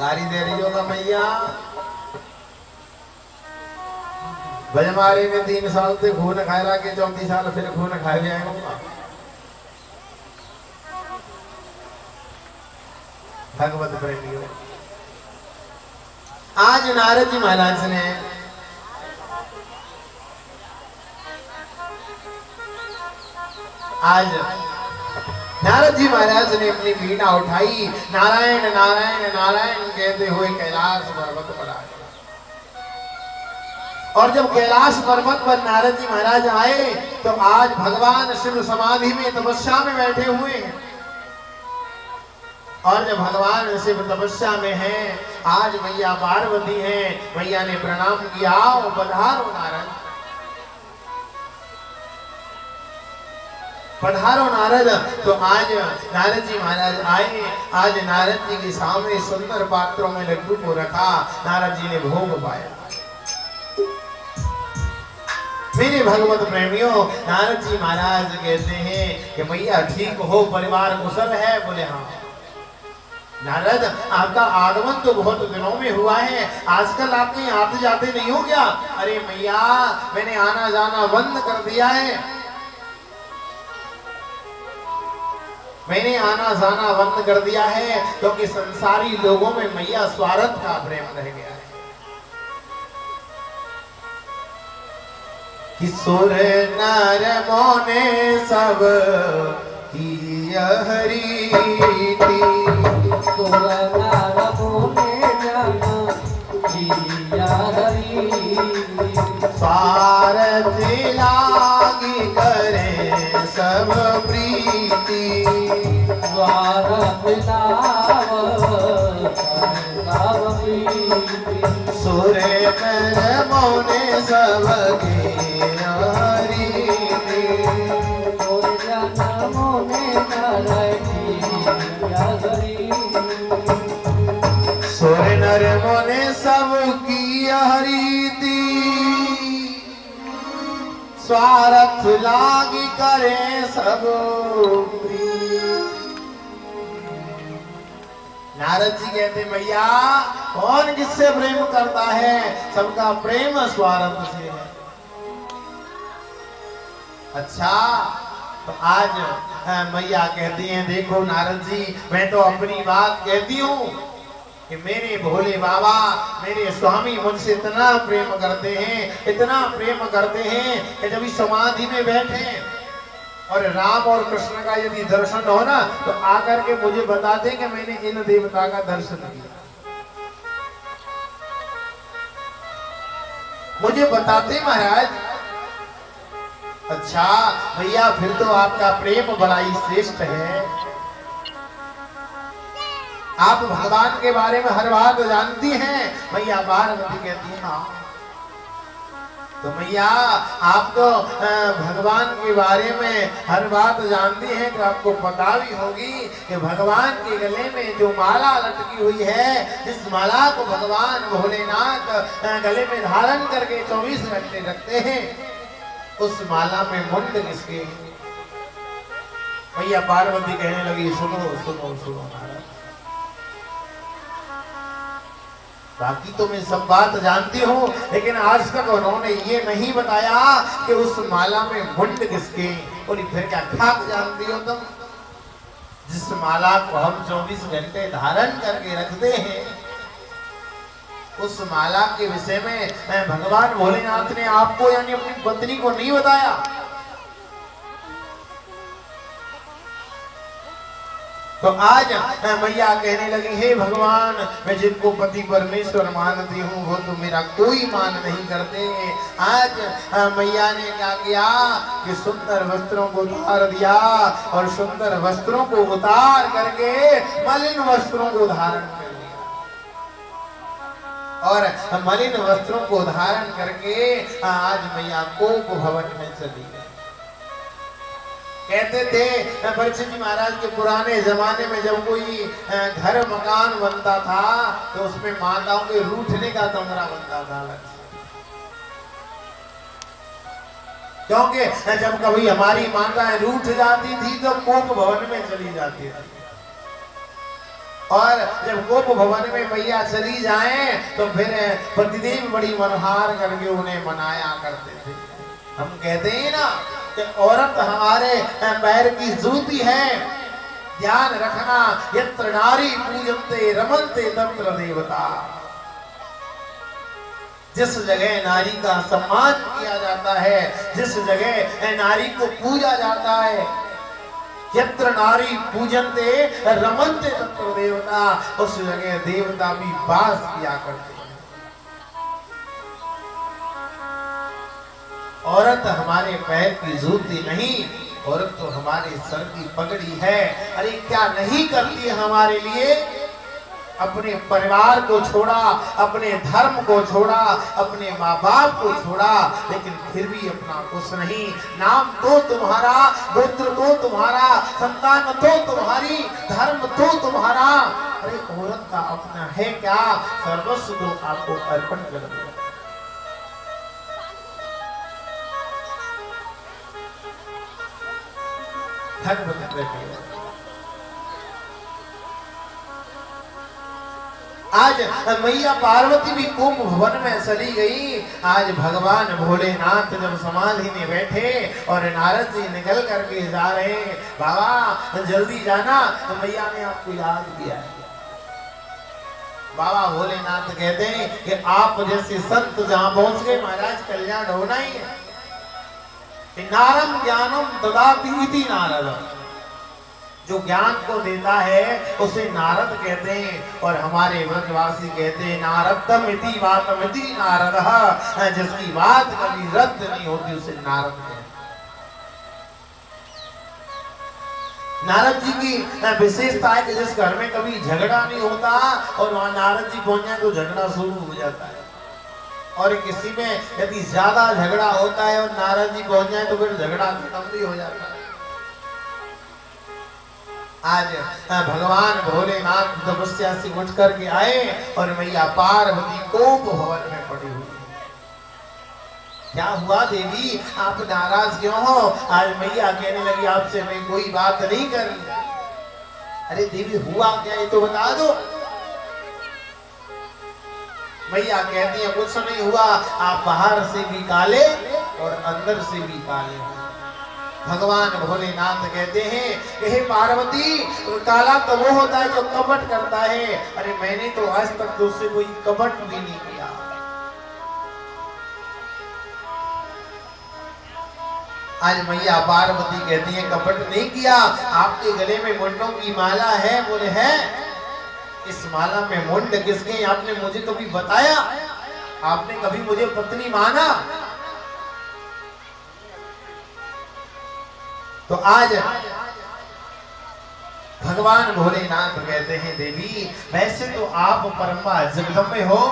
गाड़ी दे रही होगा मैया। बजमारी में 3 साल से खून खाए रहा के 34 साल फिर खून खाए भी आएगा। भगवत प्रेमियों, आज नारद जी महाराज ने नारद जी महाराज ने अपनी वीणा उठाई, नारायण नारायण नारायण कहते हुए कैलाश पर्वत पर आए। और जब कैलाश पर्वत पर नारद जी महाराज आए तो आज भगवान शिव समाधि में तपस्या में बैठे हुए हैं। और जब भगवान शिव तपस्या में हैं, आज मैया पार्वती हैं, मैया ने प्रणाम किया, पधारो नारद, पधारो नारद। तो आज नारद जी महाराज आए। आज नारद जी के सामने सुंदर पात्रों में लड्डू को रखा, नारद जी ने भोग पाया। मेरे भगवत प्रेमियों, नारद जी महाराज कहते हैं कि मैया ठीक हो, परिवार कुशल है? बोले हाँ। नारद, आपका आगमन तो बहुत दिनों में हुआ है, आजकल आप कहीं आते जाते नहीं हो क्या? अरे मैया, मैंने आना जाना बंद कर दिया है, मैंने आना जाना बंद कर दिया है, क्योंकि संसारी लोगों में मैया स्वार्थ का प्रेम रह गया है। किशोर नर मोने सब की हरीति, किशोर नर मोने जाना किया हरीति, स्वार्थ लागी करे सब प्रीति, स्वार्थ लाव प्रीति, सुर नर मोने सबके हरीति, किशोर नर मोने नर किया हरीति, सुर नर मोने सबकी हरीति, स्वार्थ लागी करे सब प्रीति। नारद जी कहते मैया, कौन किससे प्रेम करता है? सबका प्रेम स्वार्थ से है। अच्छा, तो आज मैया कहती हैं, देखो नारद जी, मैं तो अपनी बात कहती हूँ कि मेरे भोले बाबा, मेरे स्वामी मुझसे इतना प्रेम करते हैं, इतना प्रेम करते हैं कि जब इस समाधि में बैठे और राम और कृष्ण का यदि दर्शन हो ना, तो आकर के मुझे बताते कि मैंने इन देवता का दर्शन किया, मुझे बताते महाराज। अच्छा भैया, फिर तो आपका प्रेम बड़ा ही श्रेष्ठ है, आप भगवान के बारे में हर बात जानती हैं। मैया पार्वती कहती है हाँ। तो मैया, आप तो भगवान के बारे में हर बात जानती हैं, तो आपको पता भी होगी कि भगवान के गले में जो माला लटकी हुई है, जिस माला को भगवान भोलेनाथ गले में धारण करके 24 घंटे रखते हैं, उस माला में मुंड किसके? मैया पार्वती कहने लगी, सुनो सुनो सुनो महाराज, बाकी तो मैं सब बात जानती हूँ, लेकिन आज तक उन्होंने ये नहीं बताया कि उस माला में मुंड किसके। बोली फिर क्या खाक जानती हो तुम? जिस माला को हम 24 घंटे धारण करके रखते हैं, उस माला के विषय में भगवान भोलेनाथ ने आपको यानी अपनी पत्नी को नहीं बताया। तो आज मैया कहने लगी, हे भगवान, मैं जिनको पति परमेश्वर मानती हूँ वो तो मेरा कोई मान नहीं करते। आज मैया ने क्या किया कि सुंदर वस्त्रों को उतार दिया, और सुंदर वस्त्रों को उतार करके मलिन वस्त्रों को धारण कर दिया, और मलिन वस्त्रों को धारण करके आज मैया कोप भवन में चली गई। कहते थे परीक्षित जी महाराज के पुराने जमाने में जब कोई घर मकान बनता था तो उसमें माताओं के रूठने का कमरा बनता था, क्योंकि जब कभी हमारी माताएं रूठ जाती थी तो कोप भवन में चली जाती थी। और जब गोप भवन में मैया चली जाएं तो फिर पतिदेव बड़ी मनहार करके उन्हें मनाया करते थे। हम कहते हैं ना कि औरत हमारे पैर की जूती है। ध्यान रखना, यत्र नारी पूजन्ते रमन्ते तत्र देवता। जिस जगह नारी का सम्मान किया जाता है, जिस जगह नारी को पूजा जाता है, यत्र नारी पूजन्ते रमन्ते तत्र देवता, उस जगह देवता भी वास किया करते हैं। औरत हमारे पैर की जूती नहीं, औरत तो हमारे सर की पगड़ी है। अरे क्या नहीं करती है हमारे लिए? अपने परिवार को छोड़ा, अपने धर्म को छोड़ा, अपने माँ बाप को छोड़ा, लेकिन फिर भी अपना कुछ नहीं। नाम तो तुम्हारा, गोत्र तो तुम्हारा, संतान तो तुम्हारी, धर्म तो तुम्हारा। अरे औरत का अपना है क्या? सर्वस्व को आपको अर्पण कर दिया। आज मैया पार्वती भी कुंभ भवन में चली गई। आज भगवान भोलेनाथ जब समाधि में बैठे और नारद जी निकल करके जा रहे, बाबा जल्दी जाना, तो मैया ने आपको याद किया है। बाबा भोलेनाथ कहते हैं कि आप जैसे संत जहां पहुंच गए महाराज, कल्याण होना ही है। नारम ज्ञानम ददाति इति नारद, जो ज्ञान को देता है उसे नारद कहते हैं। और हमारे व्रजवासी कहते हैं नारदम इति वातमिति नारदः, जिसकी बात कभी रद्द नहीं होती उसे नारद कहते हैं। नारद जी की विशेषता है कि जिस घर में कभी झगड़ा नहीं होता और वहां नारद जी पहुंच जाए तो झगड़ा शुरू हो जाता है। और किसी में यदि ज्यादा झगड़ा होता है और नारद जी पहुंच जाए तो फिर झगड़ा खत्म भी हो जाता है। आज भगवान भोलेनाथ तपस्या से उठ करके आए और मैया पार्वती कोप भवन में पड़ी हुई। क्या हुआ देवी, आप नाराज क्यों हो? आज मैया कहने लगी आपसे मैं कोई बात नहीं कर रही। अरे देवी हुआ क्या ये तो बता दो। मैया कहती है कुछ नहीं हुआ, आप बाहर से भी काले और अंदर से भी काले। भगवान भोलेनाथ कहते हैं कि हे पार्वती, काला तो वो होता है जो कपट करता है। अरे मैंने तो आज तक तुझसे कोई कपट भी नहीं किया। आज मैया पार्वती कहती है कपट नहीं किया। आपके गले में मुंडों की माला है? बोले है। इस माला में मुंड किसके? आपने मुझे कभी बताया? आपने कभी मुझे पत्नी माना? तो आज भगवान भोलेनाथ कहते हैं देवी, वैसे तो आप परमा जगदम्बे हो,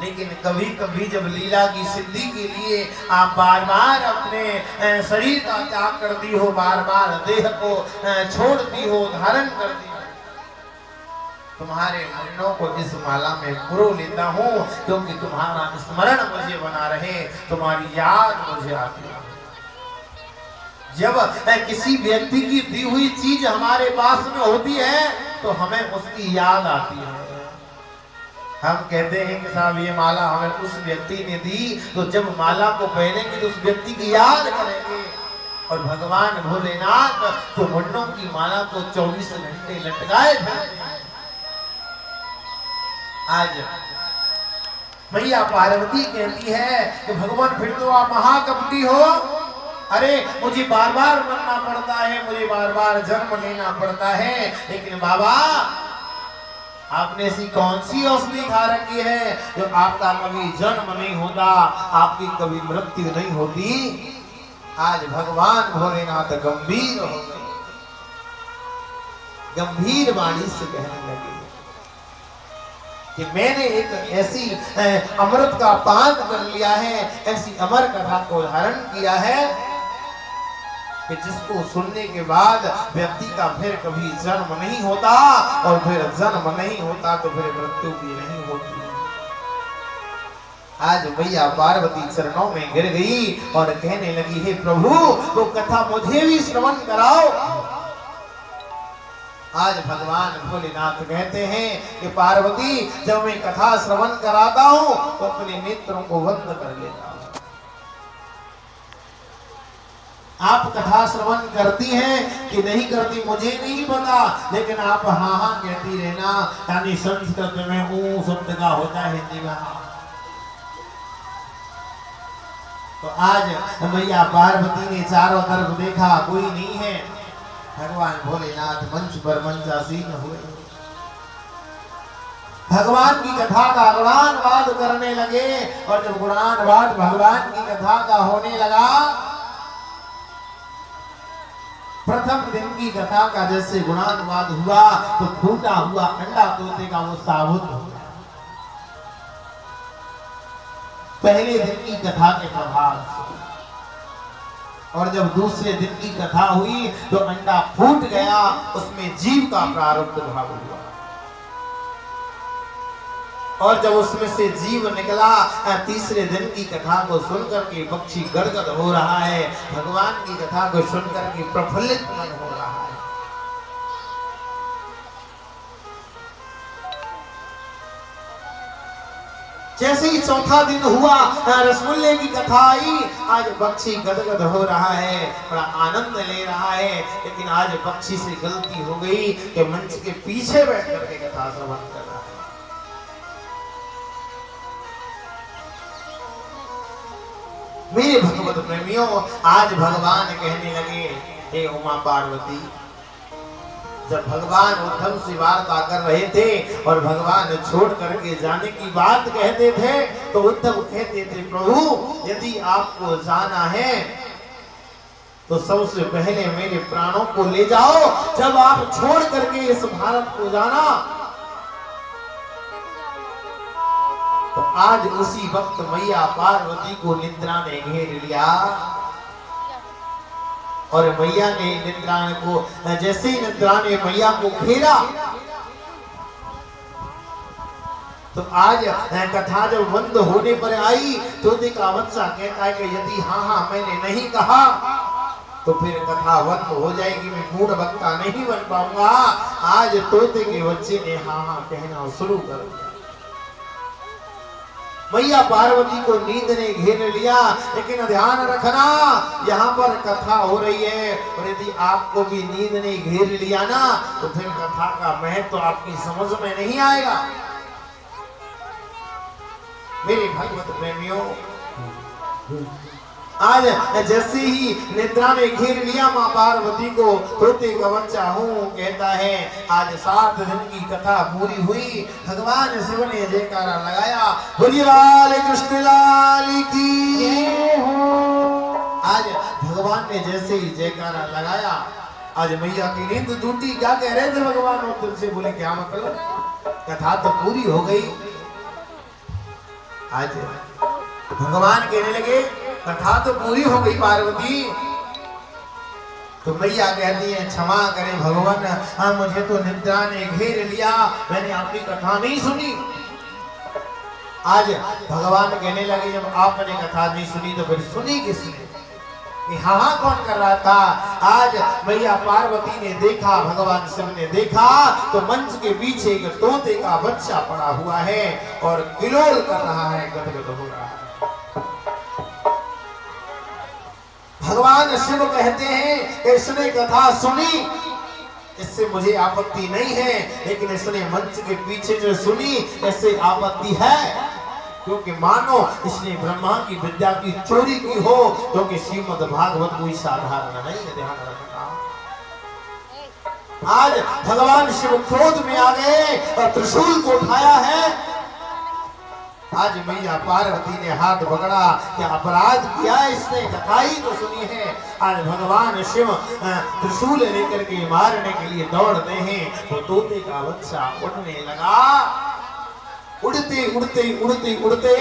लेकिन कभी कभी जब लीला की सिद्धि के लिए आप बार बार अपने शरीर का त्याग करती हो, बार बार देह को छोड़ती हो, धारण करती हो, तुम्हारे मुंडों को इस माला में पुरो लेता हूँ, क्योंकि तुम्हारा स्मरण मुझे बना रहे, तुम्हारी याद मुझे आती है। जब किसी व्यक्ति की दी हुई चीज हमारे पास में होती है तो हमें उसकी याद आती है। हम कहते हैं कि साहब ये माला हमें उस व्यक्ति ने दी, तो जब माला को पहनेंगे तो उस व्यक्ति की याद करेंगे। और भगवान भोलेनाथ तो मुंडों की माला को 24 घंटे लटकाए थे। आज मैया पार्वती कहती है कि भगवान फिर तो आप महाकपटी हो। अरे मुझे बार बार मरना पड़ता है, मुझे बार बार जन्म लेना पड़ता है, लेकिन बाबा आपने ऐसी कौन सी औषधि खा रखी है जो आपका कभी जन्म नहीं होता, आपकी कभी मृत्यु नहीं होती? आज भगवान भोलेनाथ गंभीर हो गए, गंभीर वाणी से कहने लगे कि मैंने एक ऐसी अमृत का पान कर लिया है, ऐसी अमर कथा को धारण किया है कि जिसको सुनने के बाद व्यक्ति का फिर कभी जन्म नहीं होता, और फिर जन्म नहीं होता तो फिर मृत्यु भी नहीं होती। आज मैया पार्वती चरणों में गिर गई और कहने लगी, हे प्रभु, वो कथा मुझे भी श्रवण कराओ। आज भगवान भोलेनाथ कहते हैं कि पार्वती, जब मैं कथा श्रवण कराता हूं तो अपने नेत्रों को बंद कर लेता हूं। आप कथा श्रवण करती हैं कि नहीं करती मुझे नहीं पता, लेकिन आप हाँ हाँ कहती रहना, यानी संस्कृत में ऊ शब्द का होता है हिंदी में हाँ। तो आज मैया पार्वती ने चारों तरफ देखा, कोई नहीं है। भगवान भोलेनाथ मंच पर मंचासीन हुए, भगवान की कथा का गुणानुवाद करने लगे। और जब गुणानुवाद भगवान की कथा का होने लगा, प्रथम दिन की कथा का जैसे गुणानुवाद हुआ तो फूटा हुआ अंडा तोते का वो साबुत हो गया। पहले दिन की कथा के प्रभाव से। और जब दूसरे दिन की कथा हुई तो अंडा फूट गया, उसमें जीव का प्रारब्ध हुआ। और जब उसमें से जीव निकला, तीसरे दिन की कथा को सुनकर के पक्षी गदगद हो रहा है, भगवान की कथा को सुनकर के प्रफुल्लित मन हो रहा है। जैसे ही चौथा दिन हुआ, रसगुल्ले की कथा आई, आज पक्षी गदगद हो रहा है, बड़ा आनंद ले रहा है। लेकिन आज पक्षी से गलती हो गई कि मंच के पीछे बैठ करके कथा श्रवण कर रहा है। मेरे भगवत प्रेमियों, आज भगवान कहने लगे, हे उमा पार्वती, जब भगवान उद्धव से वार्ता कर रहे थे और भगवान छोड़ करके जाने की बात कहते थे, तो उद्धव कहते थे, प्रभु यदि आपको जाना है तो सबसे पहले मेरे प्राणों को ले जाओ। जब आप छोड़ करके इस भारत को जाना, तो आज उसी वक्त मैया पार्वती को निद्रा ने घेर लिया। और मैया ने निद्रा को, जैसे ही निद्रा ने मैया को घेरा, तो आज कथा जब बंद होने पर आई, तोते का बच्चा कहता है कि यदि हाँ हाँ मैंने नहीं कहा तो फिर कथा बंद हो जाएगी, मैं मूढ़ वक्ता नहीं बन पाऊंगा। आज तोते के बच्चे ने हाँ हाँ कहना शुरू कर दिया। मैया पार्वती को नींद ने घेर लिया। लेकिन ध्यान रखना, यहाँ पर कथा हो रही है, और यदि आपको भी नींद ने घेर लिया ना, तो फिर कथा का महत्व तो आपकी समझ में नहीं आएगा। मेरे भगवत प्रेमियों, आज जैसे ही निद्रा ने घेर लिया मां पार्वती को, तोते का बच्चा हूँ कहता है। आज 7 दिन की कथा पूरी हुई। भगवान शिव ने जयकारा लगाया, बोलिए बाल कृष्ण लाल की। आज भगवान ने जैसे ही जयकारा लगाया, आज मैया की नींद टूटी। क्या कह रहे थे भगवान उद्धव से? बोले क्या मतलब, कथा तो पूरी हो गई। आज भगवान कहने लगे, कथा तो पूरी हो गई पार्वती। तो मैया कहती है, क्षमा करें भगवान, हाँ मुझे तो निद्रा ने घेर लिया, मैंने आपकी कथा नहीं सुनी। आज भगवान कहने लगे, जब आपने कथा नहीं सुनी तो फिर सुनी किसने? हाँ हाँ कौन कर रहा था? आज मैया पार्वती ने देखा, भगवान शिव ने देखा, तो मंच के पीछे एक तोते का बच्चा पड़ा हुआ है और किलोल कर रहा है, गदगद हो रहा है। भगवान शिव कहते हैं, इसने कथा सुनी, इससे मुझे आपत्ति नहीं है, लेकिन इसने मंच के पीछे जो सुनी, इससे आपत्ति है, क्योंकि मानो इसने ब्रह्मा की विद्या की चोरी की हो, क्योंकि श्रीमद् भागवत कोई साधारण नहीं है। ध्यान रखना। आज भगवान शिव क्रोध में आ गए और त्रिशूल को उठाया है। आज मैया पार्वती ने हाथ पकड़ा, क्या अपराध किया इसने, कथा ही तो सुनी है। आज भगवान शिव त्रिशूल लेकर के मारने के लिए दौड़ते हैं, तो तोते का बच्चा उड़ने लगा। उड़ते उड़ते उड़ते उड़ते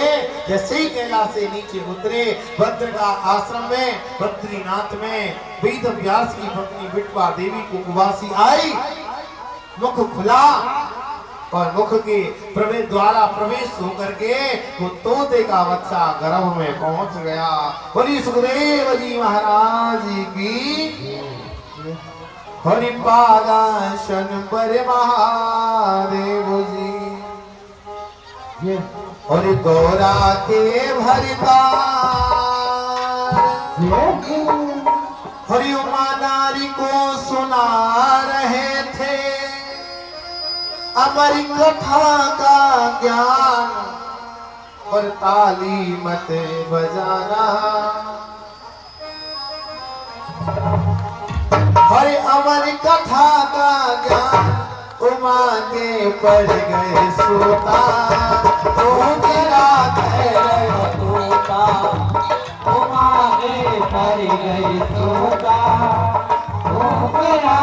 जैसे ही कैलाश से नीचे उतरे, भद्र का आश्रम में, बद्रीनाथ में वेद व्यास की पत्नी विठवा देवी को उबासी आई। मुख खुला और मुख के प्रवेश द्वारा प्रवेश होकर के वो तोते का बच्चा गर्भ में पहुंच गया। बोली सुखदेव जी महाराज की। हरि पागाशन पर महादेव जी ये और गौरा के भरतार हरि उमा नारी को सुना रहे थे अमर कथा का ज्ञान और ताली मत बजाना हरि अमर कथा का ज्ञान उमा के पड़ गए सोता तो गिरा तोता उमा के पर गई तोता वो मेरा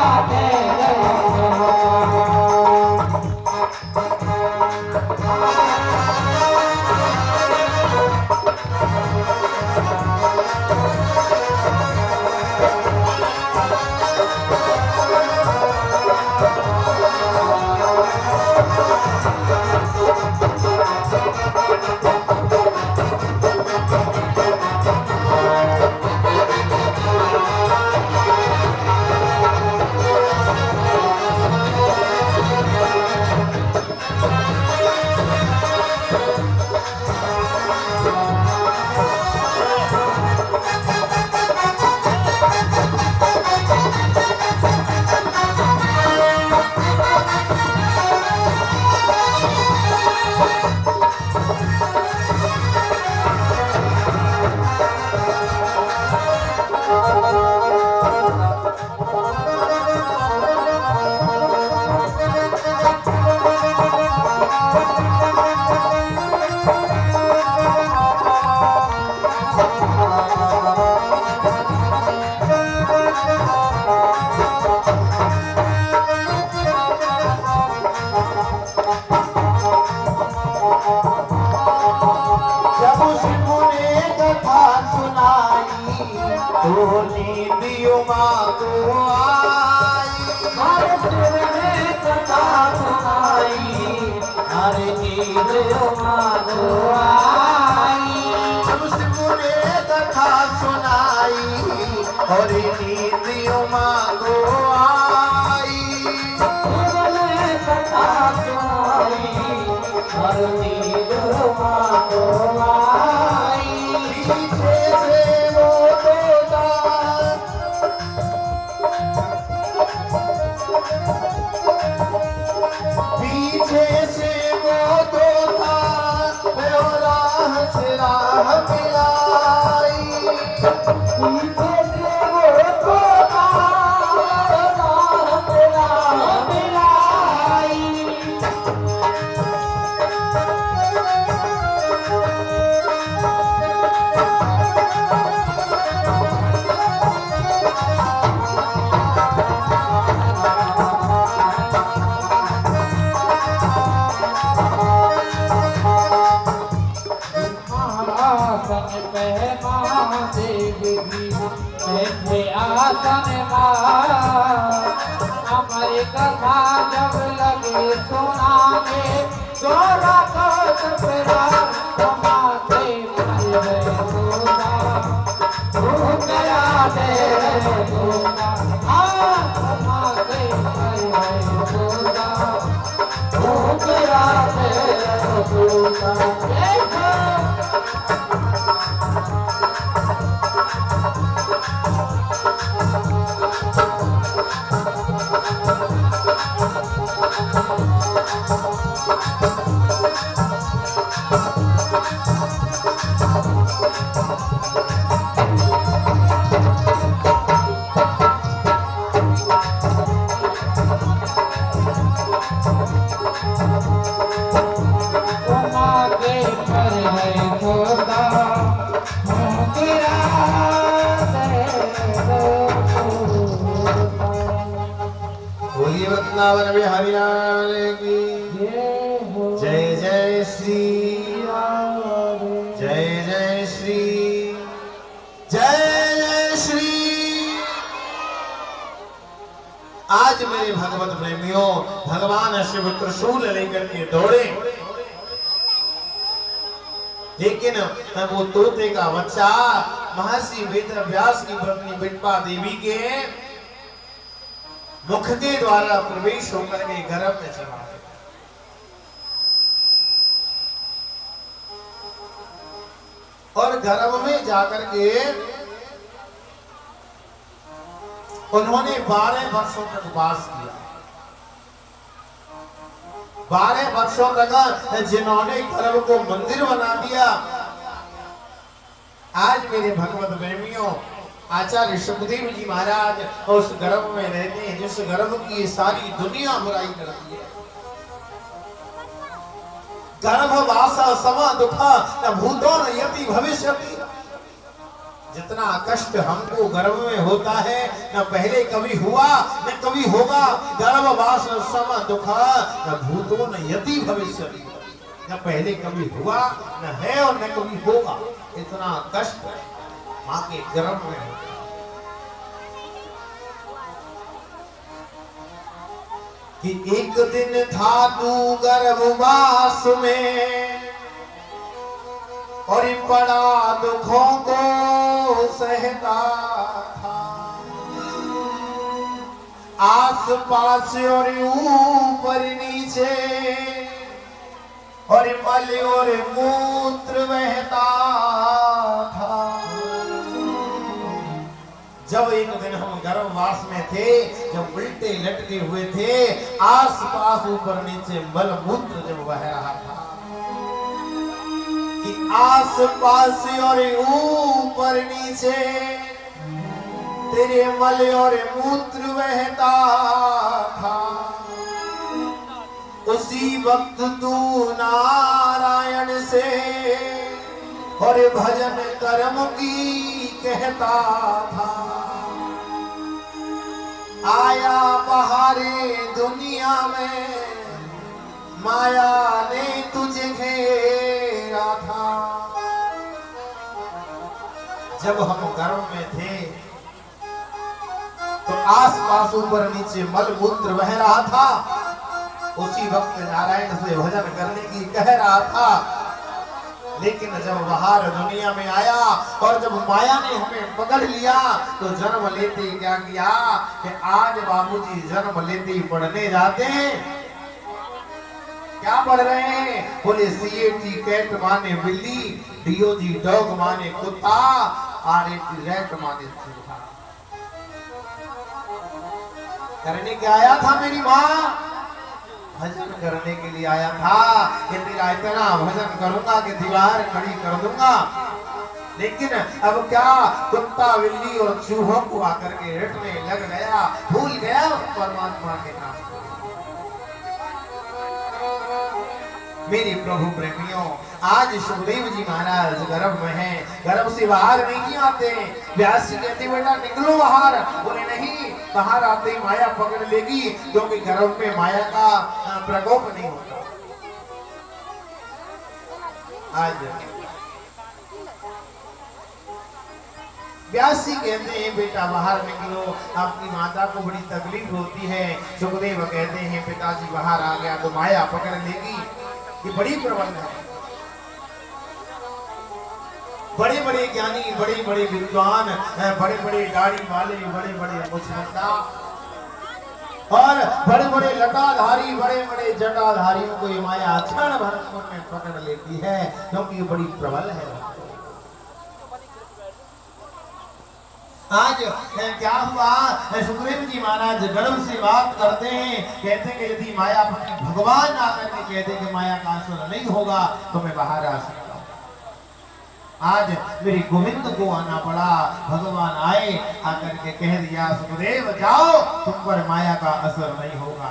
तो नींदियों मांगो आई हर सिर में कथा सुनाई हर नींदियों मांगो आई मुझको ने कथा सुनाई और नींदियों मांगो आई कथा सुनाई हर नींदियों मांगो आई पीछे से वो तोता पीछे से वो तोता वो राह से राह मिलाई पीछे से वो तोता राह तेरा मिलाई आसन पे महादेव जी बैठे आसन हमारी कथा जब लगे सुनाने चोरा करा कमाते बोलिए वृंदावन बिहारी लाल की जय जय श्री जय जय श्री जय जय श्री। आज मेरे भगवत प्रेमियों भगवान शिव त्रिशूल लेकर के दौड़े, लेकिन वो तोते का बच्चा महर्षि वेद व्यास की पत्नी बिटपा देवी के मुख के द्वारा प्रवेश होकर के गर्भ में चला गया। और गर्भ में जाकर के उन्होंने 12 वर्षों तक वास किया। 12 वर्षों तक जिन्होंने गर्भ को मंदिर बना दिया, आज मेरे भगवत प्रेमियों आचार्य सुखदेव जी महाराज उस गर्भ में रहते हैं जिस गर्भ की सारी दुनिया बुराई करती है। गर्भवास सम दुखा न भूतो न यति भविष्यति। जितना कष्ट हमको गर्भ में होता है न पहले कभी हुआ न कभी होगा। गर्भवास सम दुखा न भूतो न यति भविष्यति। न पहले कभी हुआ न है और न कभी होगा। इतना कष्ट मां के गर्भ में होता है कि एक दिन था तू गर्भवास में और बड़ा दुखों को सहता था। आस पास और ऊपर नीचे और मल और मूत्र बहता था। जब एक दिन हम गर्भवास में थे, जब उल्टे लटके हुए थे, आस पास ऊपर नीचे मल मूत्र जब बह रहा था कि आस पास और ऊपर नीचे तेरे मल और मूत्र बहता था। उसी वक्त तू नारायण से और भजन कर्म की कहता था। आया बहारे दुनिया में माया ने तुझे घेरा था। जब हम गर्भ में थे तो आसपास ऊपर नीचे मल मूत्र बह रहा था। उसी वक्त नारायण से भजन करने की कह रहा था। लेकिन जब बाहर दुनिया में आया और जब माया ने हमें पकड़ लिया तो जन्म लेते क्या किया कि आज बाबूजी जन्म लेते ही पढ़ने जाते हैं। क्या पढ़ रहे हैं? बोले CAT कैट माने बिल्ली, DOG डॉग माने कुत्ता, RAT रैट माने चूहा। करने क्या आया था मेरी माँ? भजन करने के लिए आया था कि तेरा इतना भजन करूंगा कि दीवार खड़ी कर दूंगा। लेकिन अब क्या, कुत्ता बिल्ली और चूहों को आकर के रटने लग गया, भूल गया उस परमात्मा के नाम। मेरे प्रभु प्रेमियों, आज सुखदेव जी महाराज गर्भ में हैं, गर्भ से बाहर नहीं आते। व्यास जी कहते बेटा निकलो बाहर। बोले नहीं, बाहर आते ही माया पकड़ लेगी, क्योंकि गर्भ में माया का प्रकोप नहीं होता। आज व्यास जी कहते हैं बेटा बाहर निकलो, आपकी माता को बड़ी तकलीफ होती है। सुखदेव कहते हैं पिताजी बाहर आ गया तो माया पकड़ लेगी। ये बड़ी प्रबल है। बड़े बड़े ज्ञानी, बड़े बड़े विद्वान, बड़े बड़े दाढ़ी वाले, बड़े बड़े मुसलमान और बड़े बड़े लटाधारी, बड़े बड़े जटाधारियों को ये माया क्षण भर में पकड़ लेती है, क्योंकि ये बड़ी प्रबल है। आज क्या हुआ? सुखदेव जी महाराज गर्भ से बात करते हैं, कहते हैं कि यदि मायापति भगवान आकर के कहते कि माया का असर नहीं होगा तो मैं बाहर आ सकता हूं। आज मेरी गोविंद को आना पड़ा। भगवान आए, आकर के कह दिया सुखदेव जाओ, तुम पर माया का असर नहीं होगा।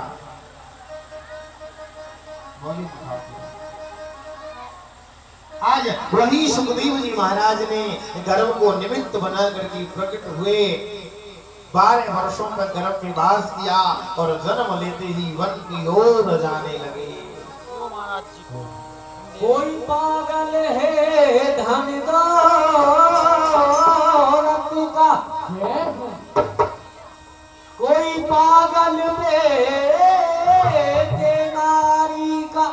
बोलिए आज वही सुखदेव जी महाराज ने गर्भ को निमित्त बना करके प्रकट हुए। 12 वर्षों तक गर्भ में वास किया और जन्म लेते ही वन की ओर जाने लगे। कोई पागल है धन दौलत का, कोई पागल बेटे नारी का।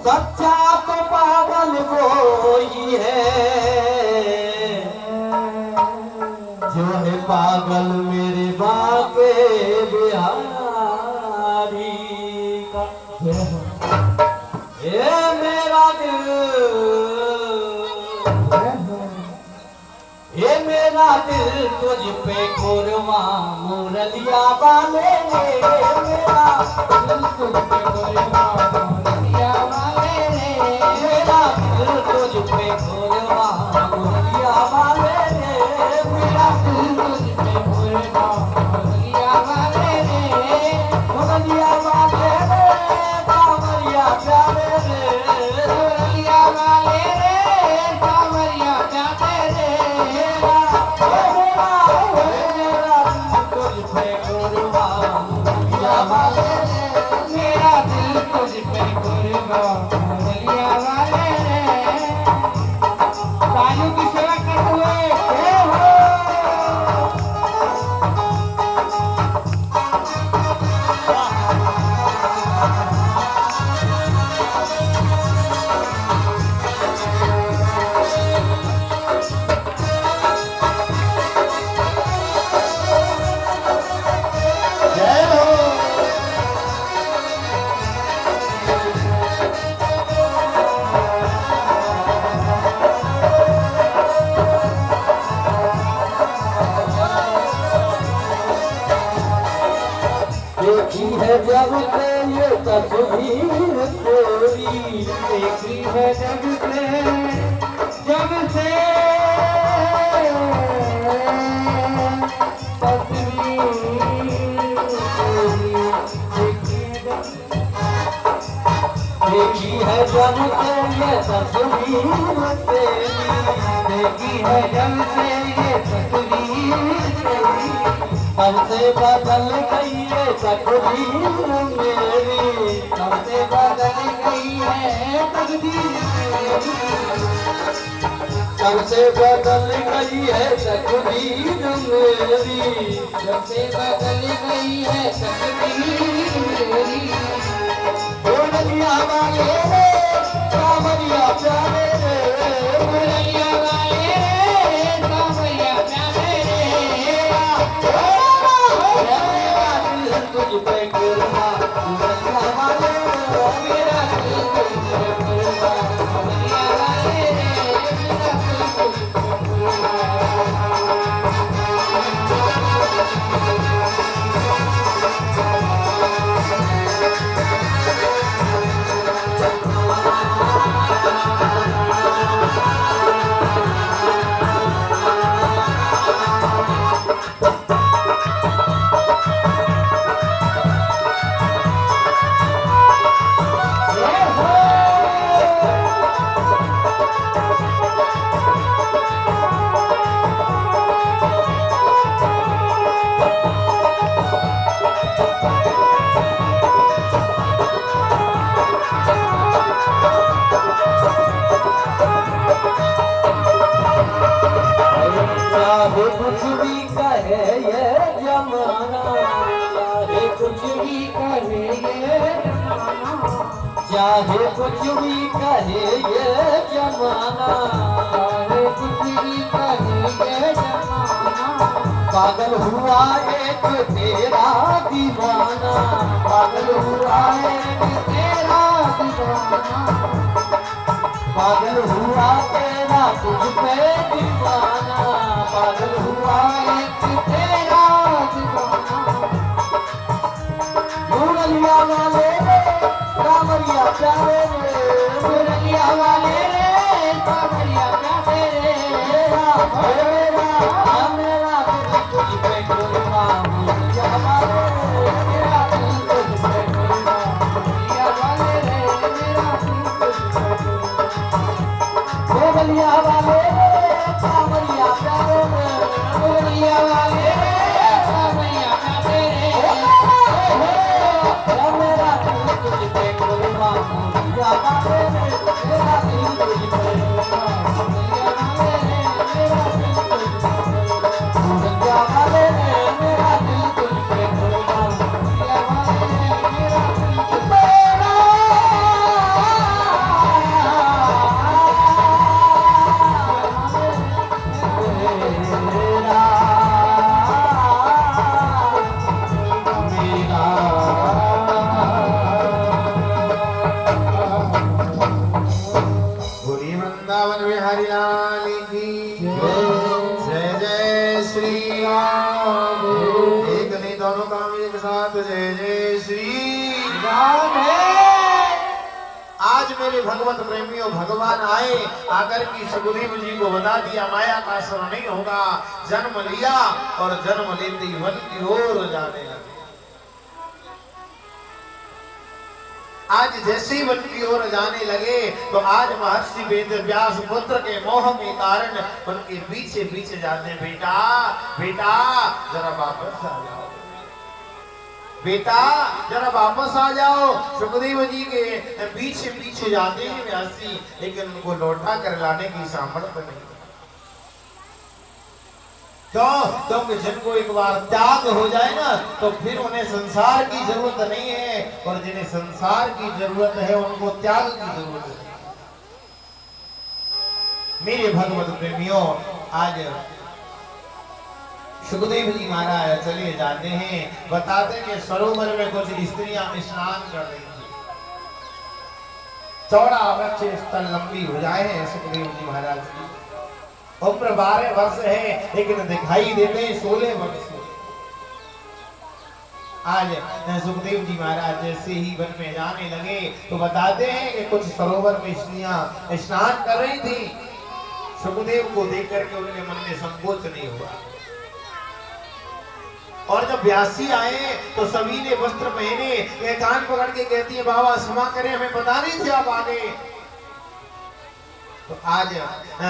सच्चा तो पागल कोई है जो है पागल में बिहारी का। ये मेरा दिल, ये मेरा दिल तुझ पे कुर्बान मुरलिया वाले रे। मेरा दिल तुझ पे कुर्बान मुरलिया वाले रे। मेरा दिल तुझ पे कुर्बान मुरलिया वाले रे। मेरा दिल तुझ पे कुर्बान मुरलिया वाले रे। मुरलिया वाले रे, कांवरिया प्यारे रे। मुरलिया वाले रे, कांवरिया प्यारे रे। मेरा दिल तुझ पे कुर्बान मुरलिया वाले रे। तालियों की सेवा करते हुए जय हो। देखी है जब से ये तस्वीर तेरी। देखी है जब से तस्वीर तेरी। देखी है जब से ये तस्वीर तेरी। देखी है जब से ये तस्वीर तेरी। तब से बदल गई है तकदीर मेरी। तब से बदल गई है तकदीर मेरी। तब से बदल गई है तकदीर मेरी। तब से बदल गई है तकदीर मेरी। मुरलिया वाले रे, कांवरिया प्यारे रे। मुरलिया वाले रे, कांवरिया प्यारे रे। तुझ पे कुर्बान मुरलिया वाले रे। मेरा दिल तुझ पे कुर्बान मुरलिया वाले रे। मेरा दिल तुझ पे चाहे कुछ भी कहे ये जमाना। चाहे कुछ भी कहे ये जमाना। चाहे कुछ भी कहे ये जमाना। चाहे कुछ भी कहे ये जमाना। पागल हुआ एक तेरा दीवाना। पागल हुआ एक तेरा दीवाना। पागल हुआ तेरा तुझ पे दीवाना। पागल हुआ एक तेरा दीवाना। मुरलिया वाले रे, कांवरिया प्यारे रे। मुरलिया वाले रे, कांवरिया प्यारे रे। मेरा मेरा दिल तुझ पे कुर्बान मुरलिया वाले रे। मेरा दिल तुझ पे कुर्बान मुरलिया वाले रे। मेरा दिल तुझ पे मुरलिया वाले रे, कांवरिया प्यारे रे। मुरलिया वाले रे, कांवरिया प्यारे रे। मेरा दिल तुझ पे कुर्बान मुरलिया जय जय श्री राम है। आज मेरे भगवत प्रेमियों भगवान आए आकर की सुग्रीव जी को बता दिया माया का असर नहीं होगा। जन्म लिया और जन्म लेते ही वन की ओर जाने लगे। आज जैसे ही वन की ओर जाने लगे तो आज महर्षि वेद व्यास पुत्र के मोह के कारण उनके पीछे पीछे जाते। बेटा बेटा जरा वापस आ जाओ, बेटा जरा वापस आ जाओ। सुखदेव जी के पीछे पीछे जाते हैं व्यासी, लेकिन उनको लौटा कर लाने की सामर्थ्य नहीं। क्योंकि जिनको एक बार त्याग हो जाए ना तो फिर उन्हें संसार की जरूरत नहीं है, और जिन्हें संसार की जरूरत है उनको त्याग की जरूरत है। मेरे भगवत प्रेमियों, आज सुखदेव जी महाराज चले जाते हैं। बताते हैं कि सरोवर में कुछ स्त्रियां स्नान कर रही थी। चौड़ा वृक्ष स्थल लंबी भुजाएं हैं सुखदेव जी महाराज की। उम्र 12 वर्ष है, लेकिन दिखाई देते 16 वर्ष। आज सुखदेव जी महाराज जैसे ही वन में जाने लगे तो बताते हैं कि कुछ सरोवर में स्त्रियां स्नान कर रही थी। सुखदेव को देख करके उनके मन में संकोच नहीं हुआ, और जब व्यासी आए तो सभी ने वस्त्र पहने। कान पकड़ के कहती है बाबा क्षमा करें, हमें पता नहीं था आप आ गए। तो आज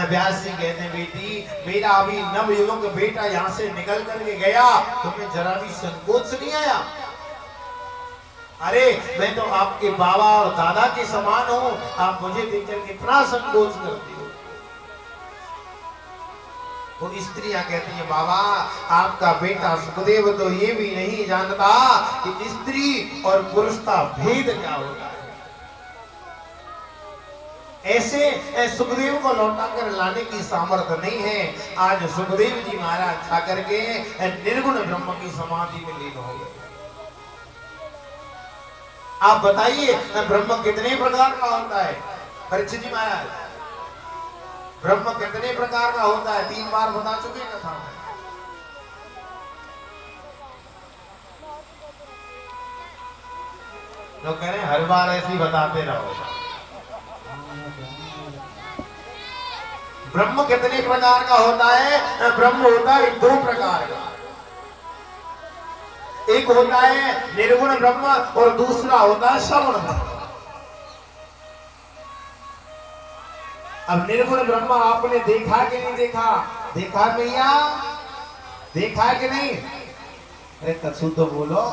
व्यास जी कहते हैं बेटी मेरा अभी नवयुवक बेटा यहाँ से निकल करके गया, तुम्हें जरा भी संकोच नहीं आया? अरे मैं तो आपके बाबा और दादा के समान हूँ, आप मुझे देखकर कितना संकोच करती हो। वो स्त्रियां कहती हैं बाबा आपका बेटा सुखदेव तो ये भी नहीं जानता कि स्त्री और पुरुष का भेद क्या होता है। ऐसे सुखदेव को लौटा कर लाने की सामर्थ्य नहीं है। आज सुखदेव जी महाराज जाकर के निर्गुण ब्रह्म की समाधि में लीन हो गए। आप बताइए ब्रह्म कितने प्रकार का होता है? परीक्षित जी महाराज, ब्रह्म कितने प्रकार का होता है? 3 बार बता चुके हैं कथा में। लोग कह रहे हैं हर बार ऐसे ही बताते रहो। ब्रह्म कितने प्रकार का होता है? ब्रह्म होता है 2 प्रकार का। एक होता है निर्गुण ब्रह्म और दूसरा होता है श्रवण ब्रह्म। अब निर्गुण ब्रह्म आपने देखा कि नहीं देखा? देखा भैया, देखा कि नहीं? अरे कछु तो बोलो।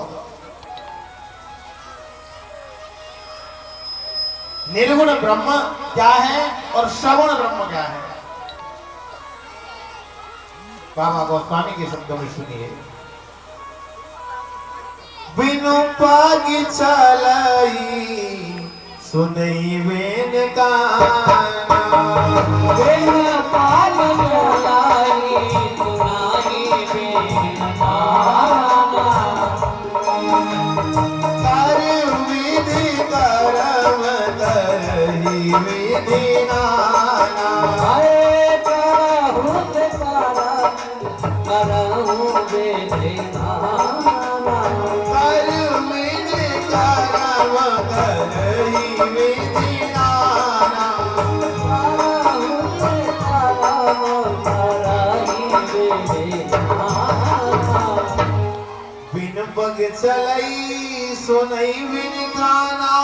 निर्गुण ब्रह्म क्या है और श्रवण ब्रह्म क्या है? बाबा गोस्वामी के शब्दों में सुनिए। बिनु पाग चलाई सुनई वेन गाना, बिनु पाग चलाई सुनाई वेन गाना। कर विधि करम करही विधि नाना। बिन पग चलई सुनई बिन गाना,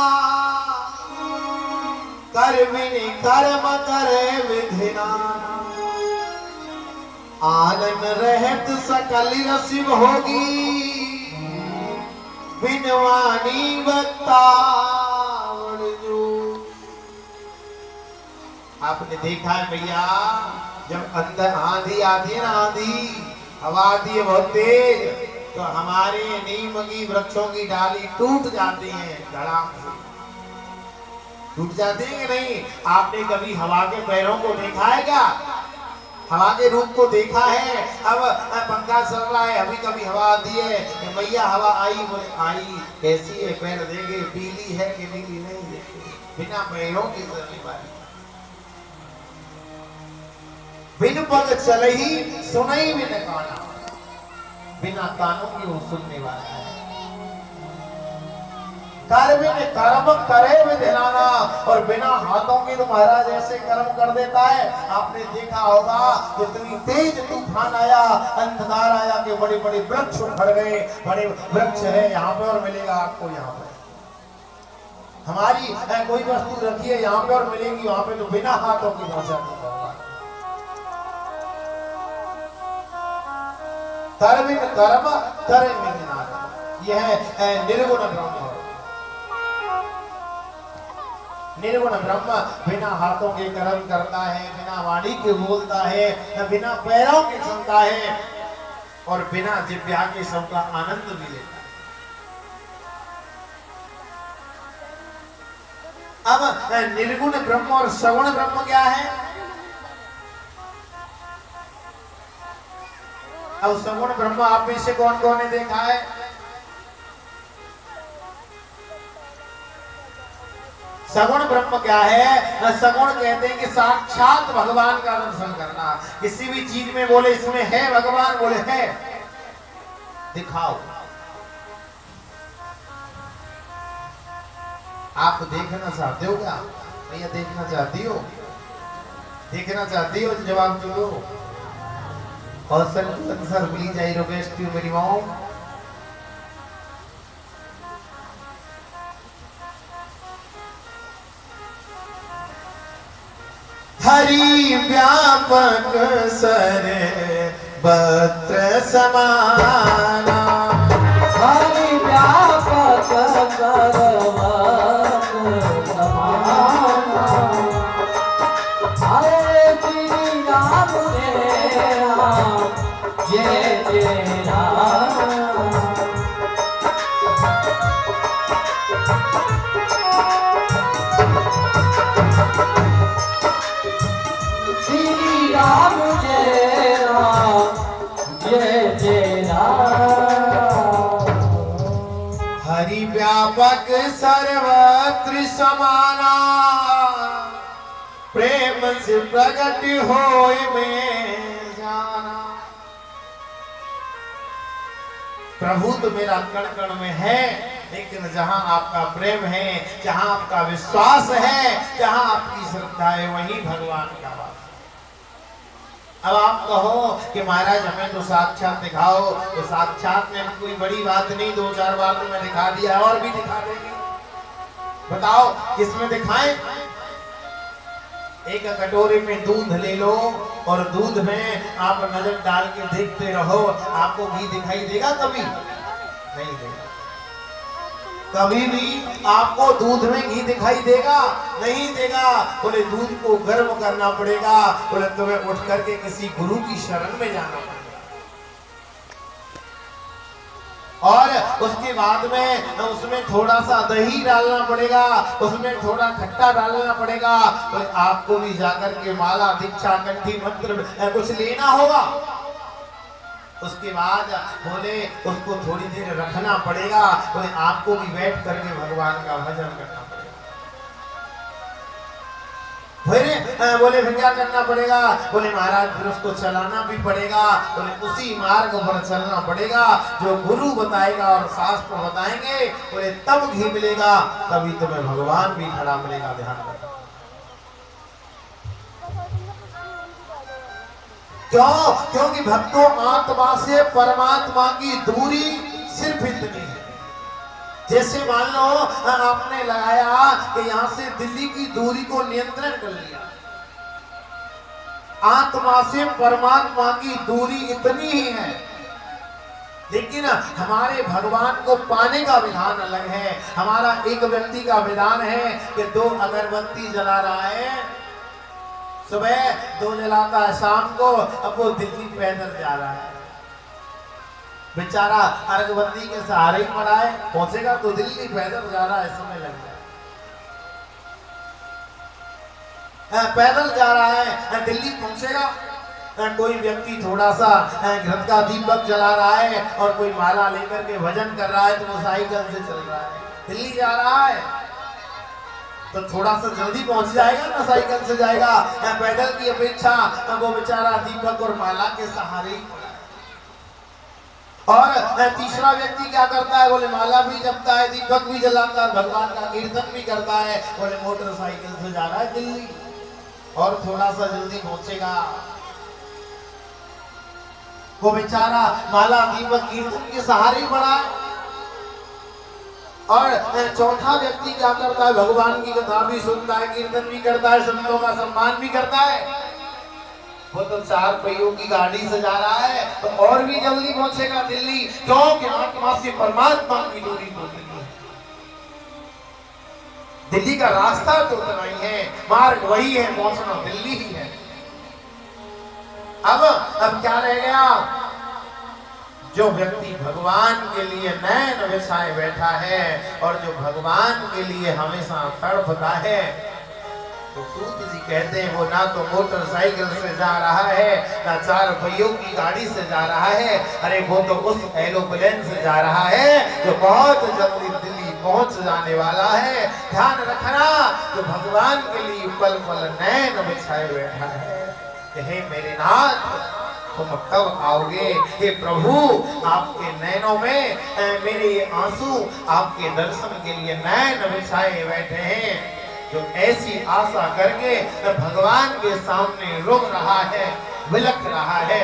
कर बिन कर्म करे विधिना। आनंद रहत सकल रसिम होगी, बिन वाणी वक्ता। आपने देखा है भैया, जब अंदर आंधी आती है ना, आंधी हवा आती है बहुत तेज, तो हमारे नीम की वृक्षों की डाली टूट जाती है, धड़ाम से टूट जाती है कि नहीं? आपने कभी हवा के पैरों को देखा है क्या? हवा के रूप को देखा है? अब पंखा चल रहा है, अभी कभी हवा आती है, मैया हवा आई, बोले आई कैसी है? पैर देंगे, पीली है कि नीली? नहीं देखते, बिना पैरों की चलने वाली। बिन पग चलही सुनई बिन काना, बिना कानों की वो सुनने वाला है। कर बिन कर्म करे विधिलाना, और बिना हाथों के तो महाराज ऐसे कर्म कर देता है। आपने देखा होगा कितनी तेज तूफान आया, अंधकार आया कि बड़े बड़े वृक्ष उखड़ गए। बड़े वृक्ष है यहाँ पे और मिलेगा आपको यहाँ पे। हमारी कोई वस्तु रखी है यहाँ पे और मिलेगी वहां पे तो बिना हाथों की पहुंचा नहीं पाएगा। कर्म कर्म करे विधिनाश, यह है निर्गुण ब्रह्म। निर्गुण ब्रह्म बिना हाथों के कर्म करता है, बिना वाणी के बोलता है, बिना पैरों के सुनता है और बिना जिह्वा के सबका आनंद भी लेता है। अब निर्गुण ब्रह्म और सगुण ब्रह्म क्या है? अब सगुण ब्रह्म आप में से कौन कौन ने देखा है? सगुण ब्रह्म क्या है? सगुण कहते हैं कि साक्षात भगवान का दर्शन करना। किसी भी चीज में बोले इसमें है भगवान, बोले है, दिखाओ। आप देखना चाहते हो क्या भैया? देखना चाहती हो? देखना चाहती हो? जवाब दो। Kaushal sir please I request you मेरी मॉम। हरि व्यापक सर बत्र समाना, हरि व्यापक सर्वत्र समाना। हरे श्री राम जय राम, जय जय राम। श्री राम जय राम, जय जय राम। हरि व्यापक सर्वत्र समाना, प्रेम से प्रकट होय में जाना। प्रभु तो मेरा कण कण में है, लेकिन जहां आपका प्रेम है, जहां आपका विश्वास है, जहां आपकी श्रद्धा है, वहीं भगवान का वास। अब आप कहो कि महाराज हमें तो साक्षात दिखाओ, तो साक्षात में कोई बड़ी बात नहीं, 2-4 बार तो मैं दिखा दिया, और भी दिखा देंगे। बताओ किसमें दिखाएं? एक कटोरे में दूध ले लो और दूध में आप नजर डाल के देखते रहो, आपको घी दिखाई देगा? कभी नहीं देगा। कभी भी आपको दूध में घी दिखाई देगा? नहीं देगा। बोले दूध को गर्म करना पड़ेगा, बोले तुम्हें उठ करके किसी गुरु की शरण में जाना पड़ेगा, और उसके बाद में उसमें थोड़ा सा दही डालना पड़ेगा, उसमें थोड़ा खट्टा डालना पड़ेगा। तो आपको भी जाकर के माला दीक्षा कंठी मंत्र कुछ लेना होगा। उसके बाद बोले उसको थोड़ी देर रखना पड़ेगा, बोले आपको भी बैठ करके भगवान का भजन करना पड़ेगा। फिर बोले फिर क्या करना पड़ेगा? बोले महाराज फिर उसको चलाना भी पड़ेगा, बोले उसी मार्ग पर चलना पड़ेगा जो गुरु बताएगा और शास्त्र बताएंगे, बोले तब घी मिलेगा, तभी तुम्हें भगवान भी खड़ा मिलेगा। ध्यान रखना। क्यों? क्योंकि भक्तों आत्मा से परमात्मा की दूरी सिर्फ इतनी है। जैसे मान लो आपने लगाया कि यहां से दिल्ली की दूरी को नियंत्रण कर लिया, आत्मा से परमात्मा की दूरी इतनी ही है, लेकिन हमारे भगवान को पाने का विधान अलग है। हमारा एक व्यक्ति का विधान है कि 2 अगरबत्ती जला रहा है, सुबह 2 जलाता है, शाम को, अब वो दिल्ली पैदल जा रहा है, बेचारा अगरबत्ती के सहारे ही पड़ा है, पहुंचेगा तो दिल्ली पैदल जा रहा है, समय लग जाए, पैदल जा रहा है, दिल्ली पहुंचेगा। कोई व्यक्ति थोड़ा सा घर का दीपक जला रहा है और कोई माला लेकर के भजन कर रहा है, तो वो साइकिल से चल रहा है, दिल्ली जा रहा है, तो थोड़ा सा जल्दी पहुंच जाएगा ना, साइकिल से जाएगा। पैदल की अपेक्षा वो बेचारा दीपक और माला के सहारे ही पड़ा। और तीसरा व्यक्ति क्या करता है, बोले माला भी जपता है, दीपक भी जलाता है, भगवान का कीर्तन भी करता है, बोले मोटरसाइकिल से जा रहा है दिल्ली और थोड़ा सा जल्दी पहुंचेगा। वो बेचारा माला दीपक कीर्तन के सहारे ही बड़ा है। और चौथा व्यक्ति क्या करता है, भगवान की कथा भी सुनता है, कीर्तन भी करता है, संतों का सम्मान भी करता है। वो तो 4 पहियों की गाड़ी से जा रहा है तो और भी जल्दी पहुंचेगा दिल्ली, क्योंकि आत्मा से परमात्मा की दूरी तो दिल्ली है। दिल्ली का रास्ता तो उतना ही है, मार्ग वही है, पहुंचना दिल्ली ही है। अब क्या रह गया, जो व्यक्ति भगवान के लिए नैन बिछाए बैठा है और जो भगवान के लिए हमेशा तड़पता है, तो सूत जी कहते हैं वो ना तो मोटरसाइकिल से जा रहा है, ना 4 पहियों की गाड़ी से जा रहा है, अरे वो तो उस एरोप्लेन से जा रहा है जो बहुत जल्दी दिल्ली पहुंच जाने वाला है। ध्यान रखना, जो भगवान के लिए पल पल नैन बिछाए बैठा है, हे मेरे नाथ तुम कब आओगे। हे प्रभु, आपके नैनों में मेरे ये आंसू आपके दर्शन के लिए नैन बिछाए बैठे हैं। जो ऐसी आशा करके भगवान के सामने रुक रहा है, विलख रहा है,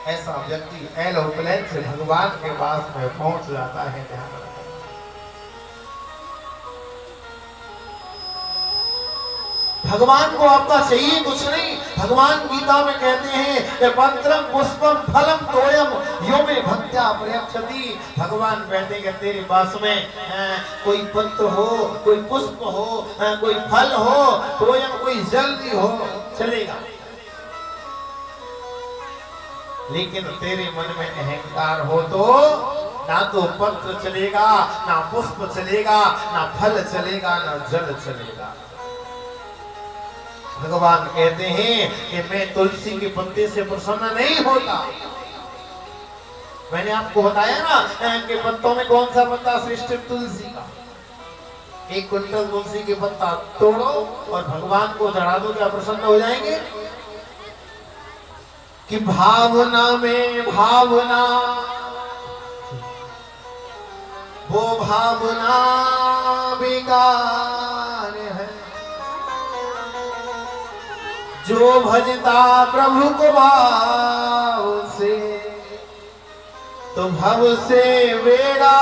ऐसा व्यक्ति एरोप्लेन से भगवान के पास में पहुंच जाता है। भगवान को आपका चाहिए कुछ नहीं। भगवान गीता में कहते हैं कि पत्रम पुष्पम फलम तोयम यो में भक्त्या प्रयच्छति। भगवान कहते हैं कि तेरे पास में कोई पत्र हो, कोई पुष्प हो, कोई फल हो, तोयम कोई जल भी हो, चलेगा, लेकिन तेरे मन में अहंकार हो तो ना तो पत्र चलेगा, ना पुष्प चलेगा, ना फल चलेगा, ना जल चलेगा। भगवान कहते हैं कि मैं तुलसी के पत्ते से प्रसन्न नहीं होता। मैंने आपको बताया ना कि पत्तों में कौन सा पत्ता श्रेष्ठ, तुलसी का। 1 क्विंटल तुलसी के पत्ता तोड़ो और भगवान को चढ़ा दो, क्या प्रसन्न हो जाएंगे? कि भावना में भावना, वो भावना बेकार है, जो भजता प्रभु को भाव से तो भव से बेड़ा,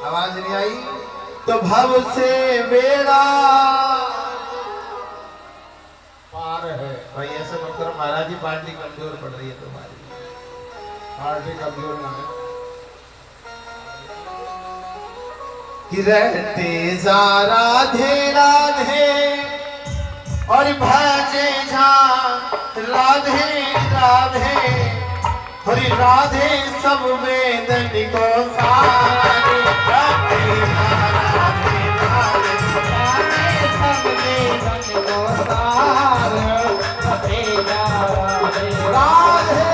आवाज नहीं आई, तो भव से बेड़ा पार है। भाई ऐसे मत करो महाराज जी, पार्टी कमजोर पड़ रही है तुम्हारी। पार्टी कमजोर ना है कि रहते जा राधे राधे और भजे जा राधे राधे, हरि राधे सब वेदन को सारे, राधे राधे राधे सब वेदन को सारे, राधे राधे राधे।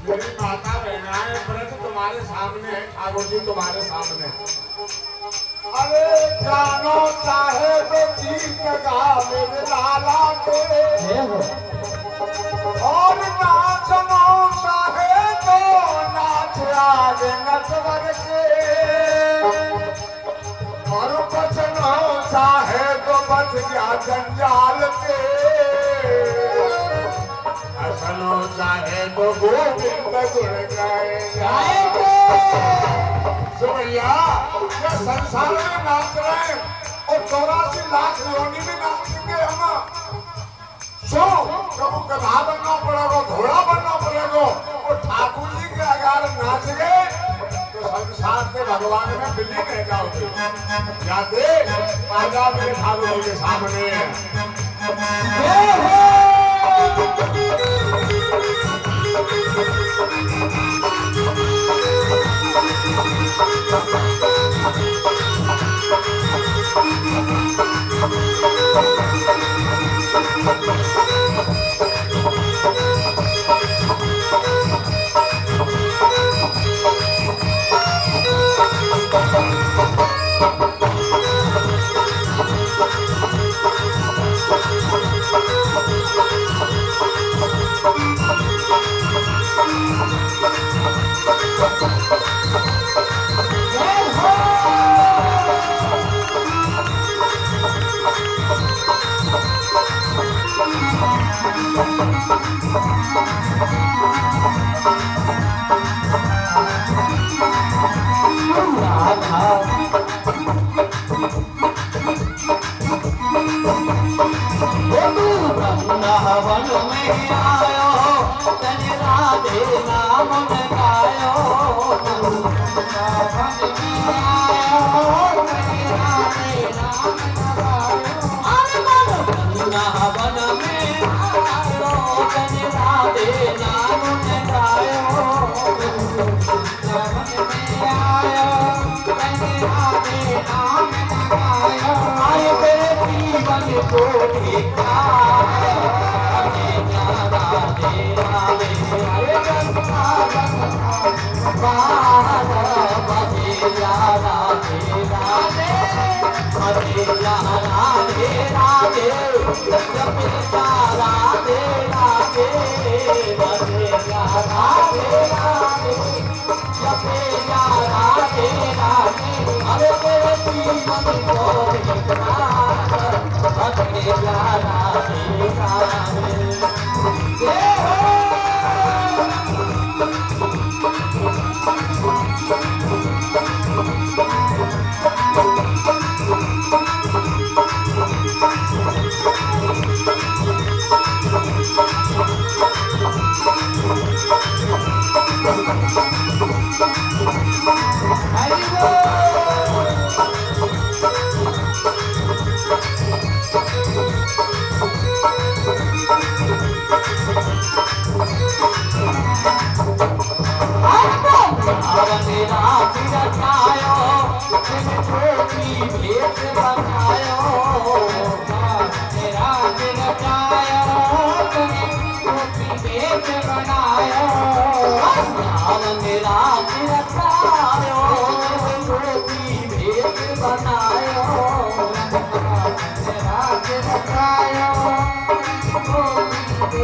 मेरी माता बहनाएं व्रत तुम्हारे सामने है, ठाकुर जी तुम्हारे सामने। अरे जानो चाहे तो गीत गा मेरे लाला के, और नाचनो चाहे तो नाच आगे नचवर के, और बचनो चाहे तो बच गया जंजाल के, हसनो चाहे तो गोविंद गुण गाएंगे। सुमैया ये संसार में नाच रहे हैं और 84 लाख योनि में नाचेंगे हम। सो कबू गधा बनना पड़ेगा, घोड़ा बनना पड़ेगा, और ठाकुर जी के अगर नाच गए तो संसार से भगवान में बिल्ली रह जाओगे। जाते आजा मेरे ठाकुर जी के सामने। बनायो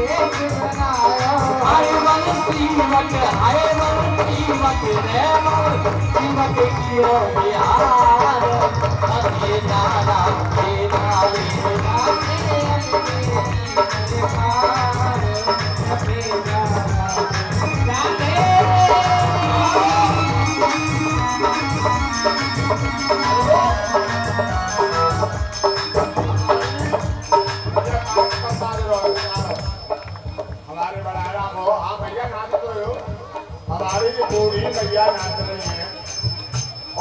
एक बनायो हाय मन सीमक रे मन सीमक कियो बिहार अरे नारा तेरा रे हमारे बड़ारा हो हाँ भैया नाच रहे हो हमारी जो बूढ़ी भैया नाच रही है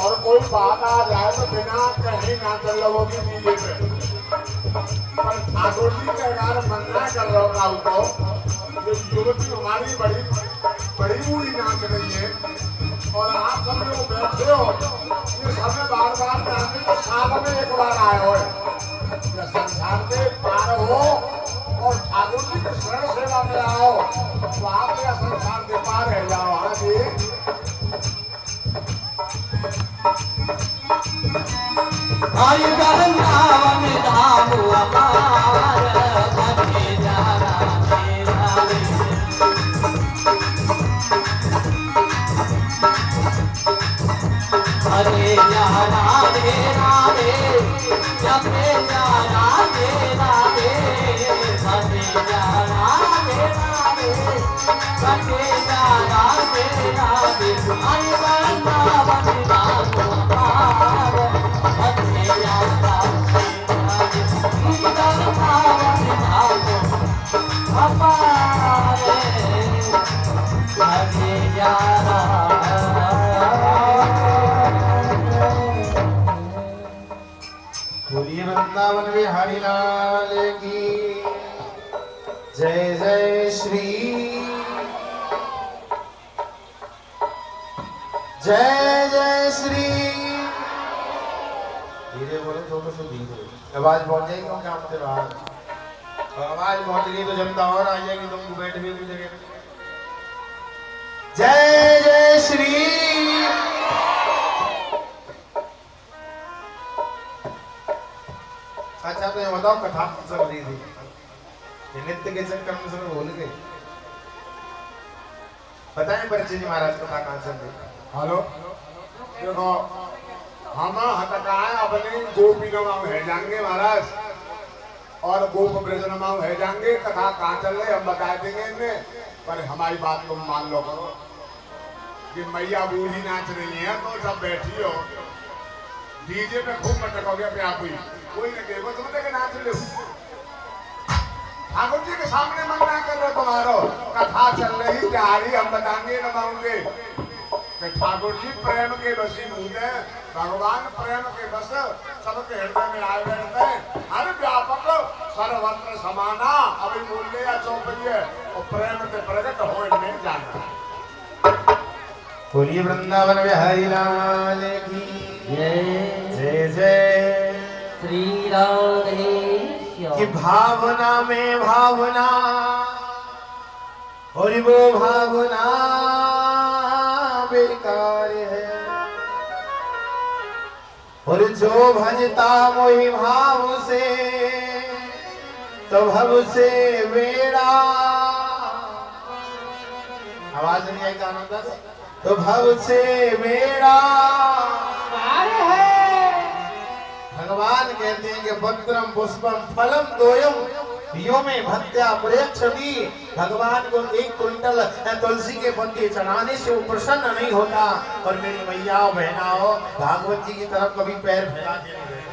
और कोई बात आ जाए तो बिना कहीं नाच लोगों की डीजे पे पर ठाकुर जी के अगर मन्ना कर रहा हूँ उसको जो युवती हमारी बड़ी बड़ी बूढ़ी नाच रही है और आप सब लोग बैठे हो ये सब में बार बार नाचने तो साल में एक बार आए हो संसार से पार हो और ठाकुर जी के शरण सेवा में आओ तो आप या संसार के पार रह जाओ हाँ जी हरि वृंदावन धाम अपार भजे जाना तेरा रे हरे जाना रे राधे जपे जाना रे राधे भजे जाना रे राधे भजे जाना रे राधे हरि वृंदावन धाम अपार भजे जाना रे राधे वृंदावन धाम अपार भजे जाना बोलिए वृंदावन बिहारी लाल की जय जय श्री जय जय श्री धीरे बोलो थोड़ा सा धीरे आवाज पहुंच जाएगी क्योंकि आप से बाहर और आवाज पहुंच गई तो जनता और आ जाएगी तुम बैठ भी उस जगह जय जय श्री अच्छा तो ये बताओ कथा चल रही थी ये नृत्य के चक्कर में सब भूल गए बताएं परिचय जी महाराज कथा कहाँ चल रही हेलो देखो हम हतकाए अपने गोपी नमाओ है जाएंगे महाराज और गोप ब्रज नमाओ है जाएंगे कथा कहाँ चल रही हम बता देंगे इनमें पर हमारी बात तुम मान लो करो कि मैया बूढ़ी नाच रही है तो सब बैठी हो डीजे पे खूब मटकोगे अपने आप ही कोई न कहेगा तुम देखे नाच लो ठाकुर जी के सामने मना कर रहे तुम्हारो कथा चल रही तैयारी हम बताएंगे नमाओगे कि ठाकुर जी प्रेम के वशीभूत है भगवान प्रेम के बस सबके हृदय में आए बैठते हैं हर व्यापक सर्वत्र समाना अभी बोलिए या चौपड़िए और प्रेम के प्रकट हो इनमें जाना बोलिए वृंदावन बिहारी लाल की जय जय श्री राधे कि भावना में भावना और वो भावना बेकार है और जो भजता मोहि भाव से तो भव से बेड़ा आवाज नहीं आई गाना दस तो भव से बेड़ा भगवान कहते हैं कि पत्रम पुष्पम फलम दोयम यो में भक्त्या प्रेक्षति भगवान को 1 क्विंटल तुलसी के पत्ते चढ़ाने से वो प्रसन्न नहीं होता और मेरी मैया बहनाओ भागवत जी की तरफ कभी पैर फैला के नहीं गए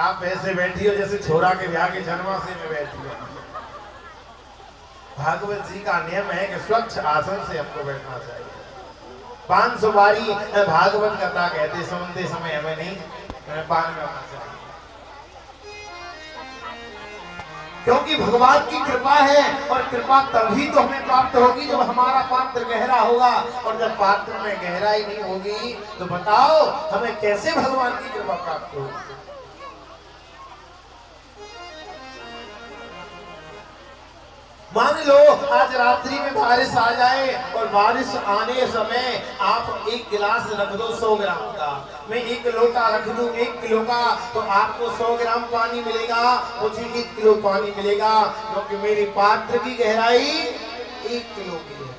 आप ऐसे बैठी हो जैसे छोरा के ब्याह के जन्माशय में बैठी हो भागवत जी का नियम है कि स्वच्छ आसन से हमको बैठना चाहिए 500 बारी भागवत कथा कहते सुनते समय हमें नहीं पान करना चाहिए क्योंकि भगवान की कृपा है और कृपा तभी तो हमें प्राप्त होगी जब हमारा पात्र गहरा होगा और जब पात्र में गहराई नहीं होगी तो बताओ हमें कैसे भगवान की कृपा प्राप्त होगी। मान लो आज रात्रि में बारिश आ जाए और बारिश आने समय आप 1 गिलास रख दो 100 ग्राम का मैं 1 लोटा रख दूं 1 किलो का, तो आपको 100 ग्राम पानी मिलेगा, मुझे 1 किलो पानी मिलेगा, क्योंकि मेरे पात्र की गहराई 1 किलो की है।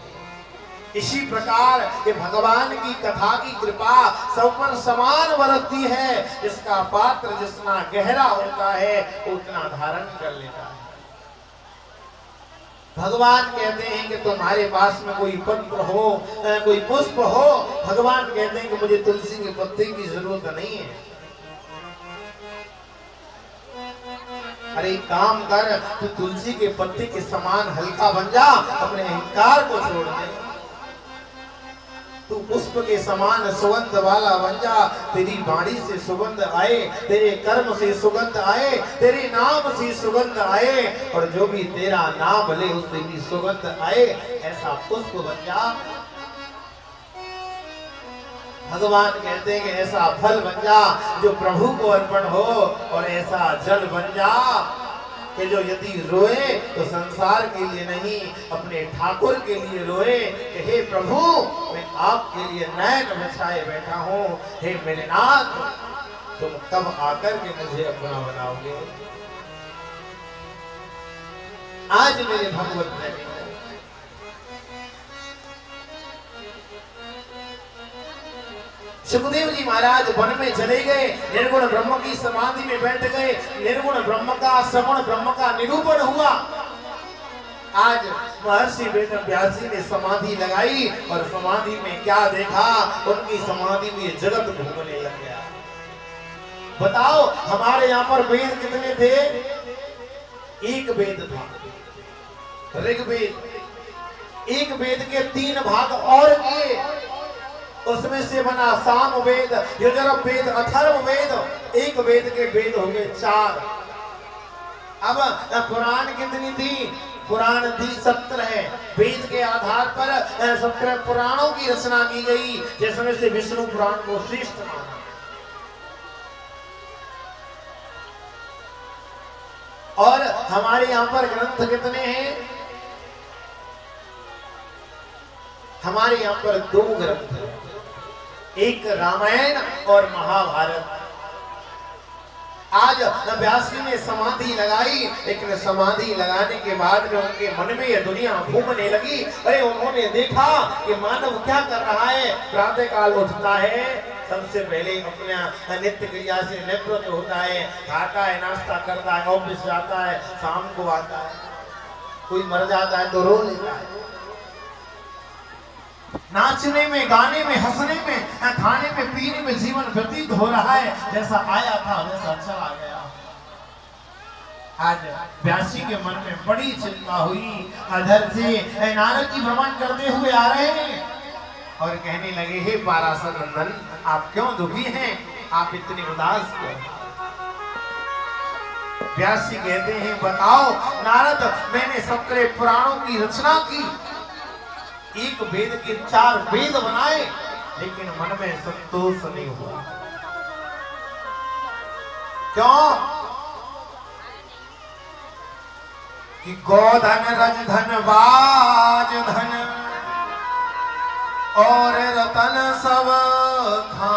इसी प्रकार ये भगवान की कथा की कृपा सब पर समान बरतती है। जिसका पात्र जितना गहरा होता है उतना धारण कर लेता है। भगवान कहते हैं कि तुम्हारे पास में कोई पत्र हो, कोई पुष्प हो, भगवान कहते हैं कि मुझे तुलसी के पत्ते की जरूरत नहीं है। अरे काम कर, तू तुलसी के पत्ते के समान हल्का बन जा, अपने अहंकार को छोड़ दे। तू पुष्प के समान सुगंध वाला बन जा, तेरी वाणी से सुगंध आए, तेरे कर्म से सुगंध आए, तेरे नाम से सुगंध आए, और जो भी तेरा नाम ले उससे भी सुगंध आए, ऐसा पुष्प बन जा। भगवान कहते हैं कि ऐसा फल बन जा जो प्रभु को अर्पण हो, और ऐसा जल बन जा कि जो यदि रोए तो संसार के लिए नहीं, अपने ठाकुर के लिए रोए कि हे प्रभु, मैं आपके लिए नयन बचाए बैठा हूँ, हे मेरे नाथ, तुम कब आकर के मुझे अपना बनाओगे। आज मेरे भगवत प्रेमी सुखदेव जी महाराज वन में चले गए, निर्गुण ब्रह्म की समाधि में बैठ गए, निर्गुण ब्रह्म का सगुण ब्रह्म का निरूपण हुआ। आज महर्षि वेदव्यास जी ने समाधि लगाई, और समाधि में क्या देखा, उनकी समाधि में जगत घूमने लग गया। बताओ हमारे यहाँ पर वेद कितने थे? 1 वेद था, ऋग्वेद। 1 वेद के 3 भाग और किए, उसमें से बना साम वेद, यजुर्वेद वेद, अथर्व वेद। 1 वेद के वेद हो गए 4। अब पुराण कितनी थी? पुराण थी 17। वेद के आधार पर 17 पुराणों की रचना की गई, जिसमें से विष्णु पुराण को श्रेष्ठ माना। और हमारे यहाँ पर ग्रंथ कितने हैं? हमारे यहाँ पर 2 ग्रंथ हैं, एक रामायण और महाभारत। आज व्यास जी ने समाधि लगाई, लेकिन समाधि लगाने के बाद में उनके मन में यह दुनिया घूमने लगी। अरे उन्होंने देखा कि मानव क्या कर रहा है। प्रातः काल उठता है, सबसे पहले अपना नित्य क्रिया से निवृत्त होता है, खाता है, नाश्ता करता है, ऑफिस जाता है, शाम को आता है, कोई मर जाता है तो रो लेता है। नाचने में, गाने में, हंसने में, खाने में, पीने में जीवन व्यतीत हो रहा है। जैसा आया था वैसा चला गया। आज व्यास जी के मन में बड़ी चिंता हुई। अधर से नारद जी भ्रमण करते हुए आ रहे हैं और कहने लगे, हे पाराशर नंदन, आप क्यों दुखी हैं? आप इतने उदास क्यों? व्यास जी कहते हैं, बताओ नारद, मैंने 17 पुराणों की रचना की, 1 वेद के 4 वेद बनाए, लेकिन मन में संतोष नहीं हुआ। क्यों? कि गोधन, रजधन, बाज धन और रतन सब था,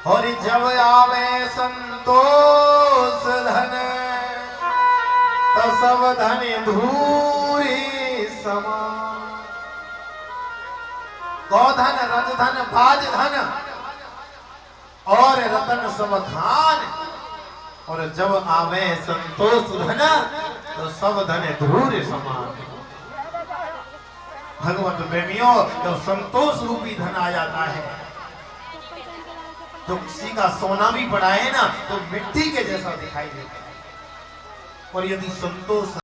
और जब आवे संतोष धन, तो सब धन धूरी समान। गोधन, रजधन, बाज धन और रतन सब खान, और जब आवे संतोष धन, तो सब धन धूर समान। भगवत प्रेमियों, जब संतोष रूपी धन आ जाता है, तो किसी का सोना भी पड़ा है ना, तो मिट्टी के जैसा दिखाई देता है। और यदि संतोष